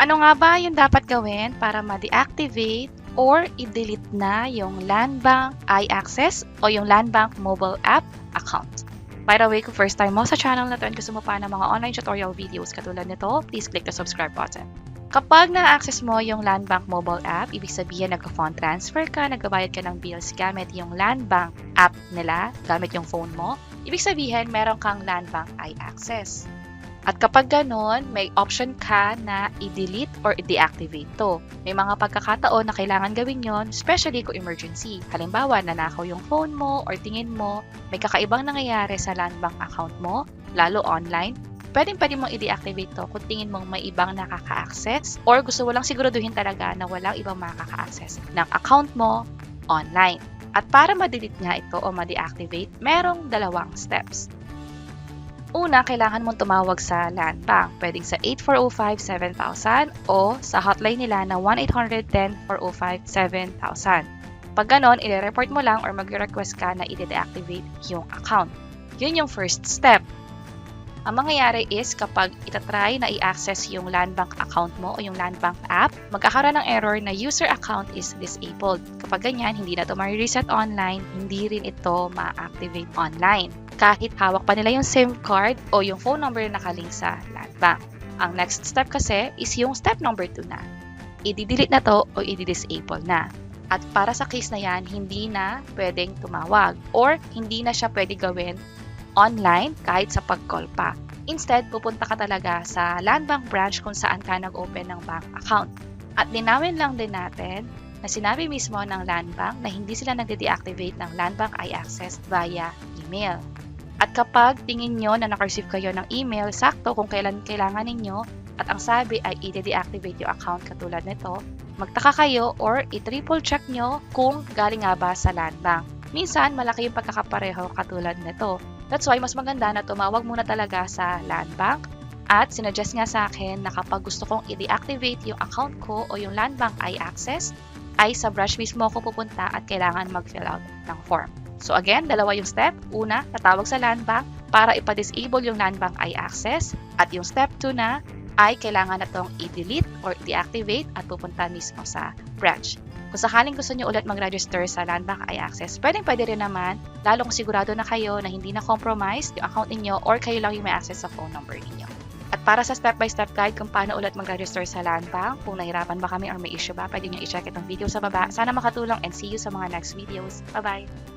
Ano nga ba yung dapat gawin para ma-deactivate or i-delete na yung Landbank iAccess o yung Landbank mobile app account? By the way, kung first time mo sa channel na to and gusto mo pa ng mga online tutorial videos katulad nito, please click the subscribe button. Kapag na-access mo yung Landbank mobile app, ibig sabihin nagka-fund transfer ka, nagbabayad ka ng bills gamit yung Landbank app nila, gamit yung phone mo, ibig sabihin meron kang Landbank iAccess. At kapag ganun, may option ka na i-delete or i-deactivate to. May mga pagkakataon na kailangan gawin yon, especially kung emergency. Halimbawa, nanakaw yung phone mo or tingin mo may kakaibang nangyayari sa Landbank account mo, lalo online, pwede mong i-deactivate to kung tingin mong may ibang nakaka-access or gusto mo lang siguraduhin talaga na walang ibang makaka-access ng account mo online. At para ma-delete nga ito o ma-deactivate, merong dalawang steps. Una, kailangan mong tumawag sa Landbank. Pwedeng sa 8405-7000 o sa hotline nila na 1-800-10-405-7000. Pag ganon, i-report mo lang or mag-request ka na i-deactivate yung account. Yun yung first step. Ang mangyayari is kapag itatry na i-access yung Landbank account mo o yung Landbank app, magkakaroon ng error na user account is disabled. Kapag ganyan, hindi na ito ma-reset online, hindi rin ito ma-activate online. Kahit hawak pa nila yung SIM card o yung phone number na nakalink sa Landbank. Ang next step kasi is yung step number 2 na. I-delete na to o i-disable na. At para sa case na yan, hindi na pwedeng tumawag or hindi na siya pwede gawin online kahit sa pag-call pa. Instead, pupunta ka talaga sa Landbank branch kung saan ka nag-open ng bank account. At linawin lang din natin na sinabi mismo ng Landbank na hindi sila nagde-deactivate ng Landbank iAccess via email. At kapag tingin nyo na naka-receive kayo ng email, sakto kung kailan kailangan ninyo at ang sabi ay i-deactivate yung account katulad nito, magtaka kayo or i-triple check nyo kung galing nga ba sa Landbank. Minsan, malaki yung pagkakapareho katulad nito. That's why mas maganda na tumawag muna talaga sa Landbank at sinuggest nga sa akin na kapag gusto kong i-deactivate yung account ko o yung Landbank iAccess, ay sa branch mismo ako pupunta at kailangan mag-fill out ng form. So again, dalawa yung step. Una, tatawag sa Landbank para ipa-disable yung Landbank iAccess. At yung step 2 na ay kailangan na itong i-delete or deactivate at pupunta mismo sa branch. Kung sakaling gusto nyo ulit mag-register sa Landbank iAccess, pwede rin naman, lalo kung sigurado na kayo na hindi na compromised yung account ninyo or kayo lang yung may access sa phone number ninyo. At para sa step-by-step guide kung paano ulit mag-register sa Landbank, kung nahirapan ba kami or may issue ba, pwede nyo i-check itong video sa baba. Sana makatulong and see you sa mga next videos. Bye-bye!